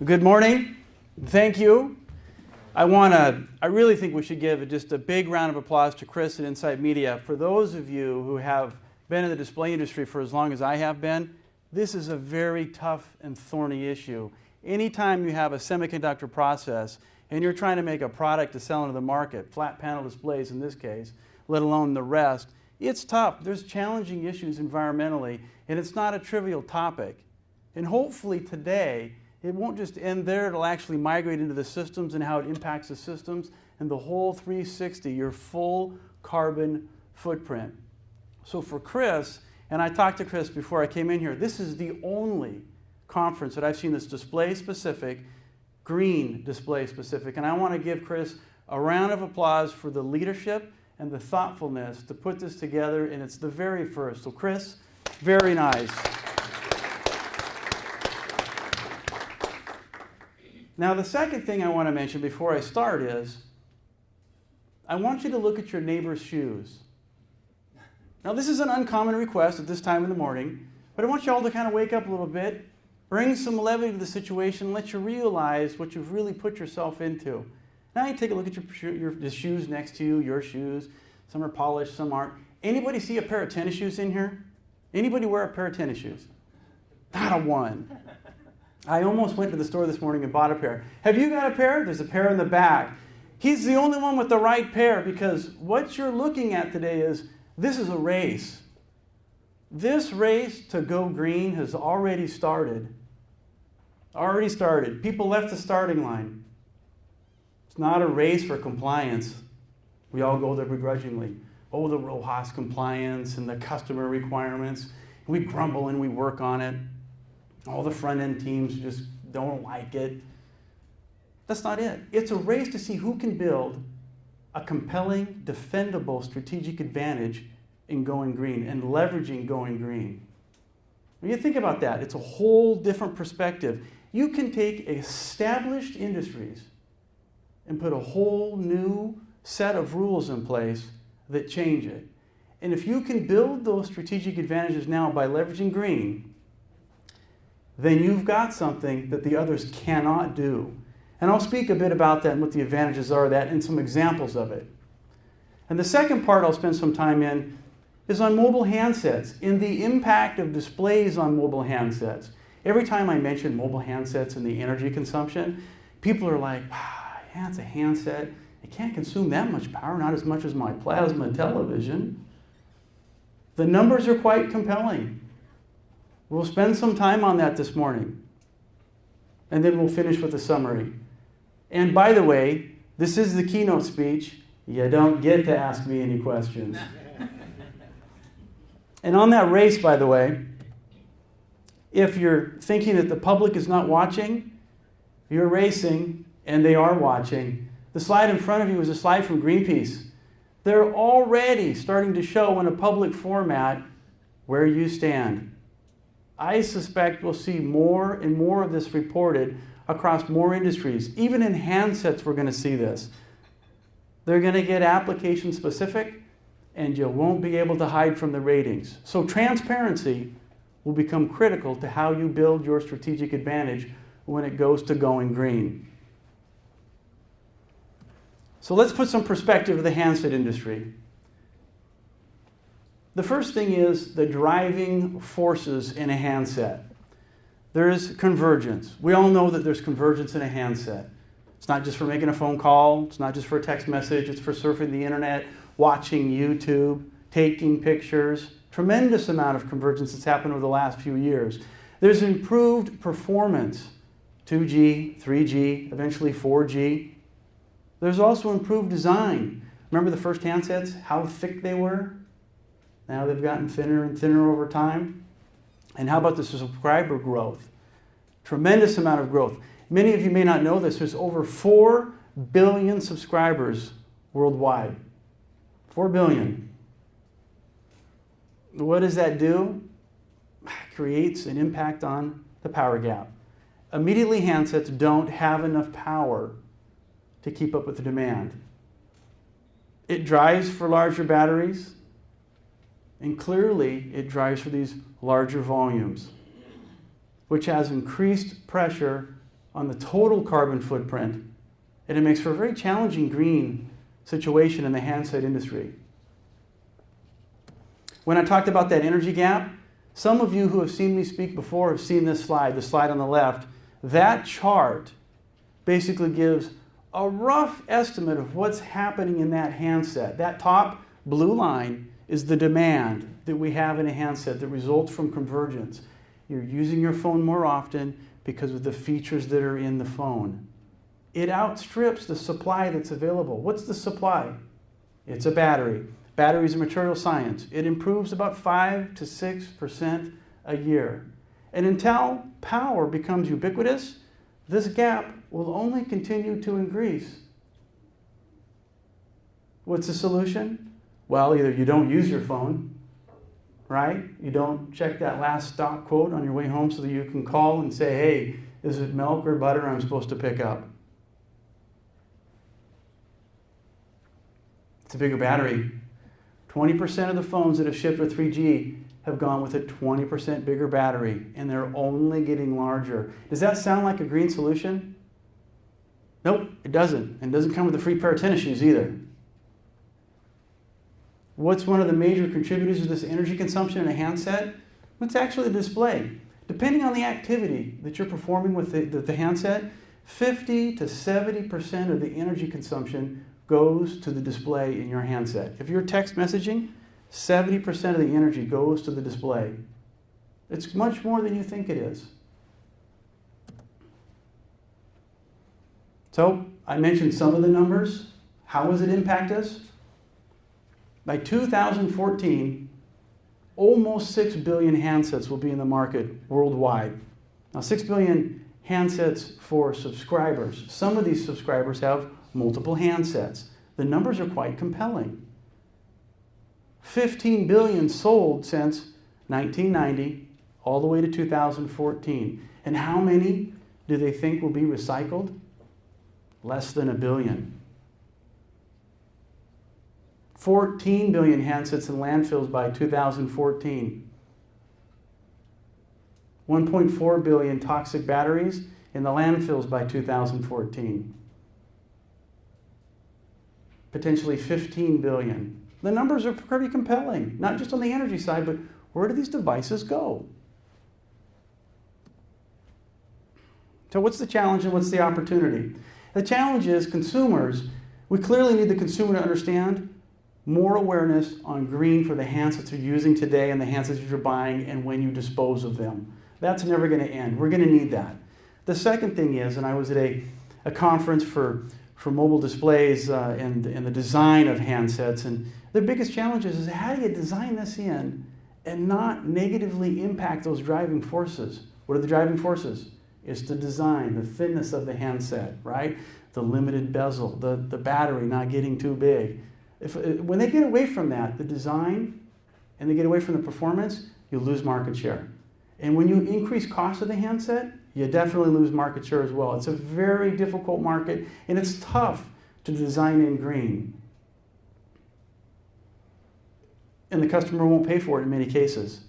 Good morning. Thank you. I really think we should give just a big round of applause to Chris at InsightMedia. For those of you who have been in the display industry for as long as I have been, this is a very tough and thorny issue. Anytime you have a semiconductor process and you're trying to make a product to sell into the market, flat panel displays in this case, let alone the rest, it's tough. There's challenging issues environmentally, and it's not a trivial topic. And hopefully today, it won't just end there. It'll actually migrate into the systems and how it impacts the systems and the whole 360, your full carbon footprint. So for Chris, and I talked to Chris before I came in here, this is the only conference that I've seen that's display-specific, green display-specific. And I want to give Chris a round of applause for the leadership and the thoughtfulness to put this together, and it's the very first. So Chris, very nice. Now, the second thing I want to mention before I start is, I want you to look at your neighbor's shoes. Now, this is an uncommon request at this time in the morning, but I want you all to kind of wake up a little bit, bring some levity to the situation, let you realize what you've really put yourself into. Now you take a look at the shoes next to you, your shoes. Some are polished, some aren't. Anybody see a pair of tennis shoes in here? Anybody wear a pair of tennis shoes? Not a one. I almost went to the store this morning and bought a pair. Have you got a pair? There's a pair in the back. He's the only one with the right pair, because what you're looking at today is, this is a race. This race to go green has already started. Already started. People left the starting line. It's not a race for compliance. We all go there begrudgingly. Oh, the RoHS compliance and the customer requirements. We grumble and we work on it. All the front-end teams just don't like it. That's not it. It's a race to see who can build a compelling, defendable strategic advantage in going green and leveraging going green. When you think about that, it's a whole different perspective. You can take established industries and put a whole new set of rules in place that change it. And if you can build those strategic advantages now by leveraging green, then you've got something that the others cannot do. And I'll speak a bit about that and what the advantages are of that and some examples of it. And the second part I'll spend some time in is on mobile handsets and the impact of displays on mobile handsets. Every time I mention mobile handsets and the energy consumption, people are like, yeah, it's a handset. It can't consume that much power, not as much as my plasma television. The numbers are quite compelling. We'll spend some time on that this morning. And then we'll finish with a summary. And by the way, this is the keynote speech. You don't get to ask me any questions. And on that race, by the way, if you're thinking that the public is not watching, you're racing, and they are watching. The slide in front of you is a slide from Greenpeace. They're already starting to show in a public format where you stand. I suspect we'll see more and more of this reported across more industries. Even in handsets, we're going to see this. They're going to get application specific, and you won't be able to hide from the ratings. So transparency will become critical to how you build your strategic advantage when it goes to going green. So let's put some perspective to the handset industry. The first thing is the driving forces in a handset. There's convergence. We all know that there's convergence in a handset. It's not just for making a phone call. It's not just for a text message. It's for surfing the internet, watching YouTube, taking pictures. Tremendous amount of convergence that's happened over the last few years. There's improved performance, 2G, 3G, eventually 4G. There's also improved design. Remember the first handsets, how thick they were? Now they've gotten thinner and thinner over time. And how about the subscriber growth? Tremendous amount of growth. Many of you may not know this. There's over 4 billion subscribers worldwide. 4 billion. What does that do? It creates an impact on the power gap. Immediately, handsets don't have enough power to keep up with the demand. It drives for larger batteries, and clearly it drives for these larger volumes, which has increased pressure on the total carbon footprint, and it makes for a very challenging green situation in the handset industry. When I talked about that energy gap, some of you who have seen me speak before have seen this slide, the slide on the left. That chart basically gives a rough estimate of what's happening in that handset. That top blue line is the demand that we have in a handset that results from convergence. You're using your phone more often because of the features that are in the phone. It outstrips the supply that's available. What's the supply? It's a battery. Battery is a material science. It improves about 5 to 6% a year. And until power becomes ubiquitous, this gap will only continue to increase. What's the solution? Well, either you don't use your phone, right? You don't check that last stock quote on your way home so that you can call and say, hey, is it milk or butter I'm supposed to pick up? It's a bigger battery. 20% of the phones that have shipped with 3G have gone with a 20% bigger battery, and they're only getting larger. Does that sound like a green solution? Nope, it doesn't. And it doesn't come with a free pair of tennis shoes either. What's one of the major contributors to this energy consumption in a handset? It's actually the display. Depending on the activity that you're performing with the handset, 50 to 70% of the energy consumption goes to the display in your handset. If you're text messaging, 70% of the energy goes to the display. It's much more than you think it is. So, I mentioned some of the numbers. How does it impact us? By 2014, almost 6 billion handsets will be in the market worldwide. Now, 6 billion handsets for subscribers. Some of these subscribers have multiple handsets. The numbers are quite compelling. 15 billion sold since 1990 all the way to 2014. And how many do they think will be recycled? Less than 1 billion. 14 billion handsets in landfills by 2014. 1.4 billion toxic batteries in the landfills by 2014. Potentially 15 billion. The numbers are pretty compelling, not just on the energy side, but where do these devices go? So what's the challenge and what's the opportunity? The challenge is consumers. We clearly need the consumer to understand more awareness on green for the handsets you're using today and the handsets you're buying and when you dispose of them. That's never going to end. We're going to need that. The second thing is, and I was at a conference for mobile displays and the design of handsets, and the biggest challenge is how do you design this in and not negatively impact those driving forces? What are the driving forces? It's the design, the thinness of the handset, right? The limited bezel, the battery not getting too big. When they get away from that, the design, and they get away from the performance, you lose market share. And when you increase cost of the handset, you definitely lose market share as well. It's a very difficult market, and it's tough to design in green. And the customer won't pay for it in many cases.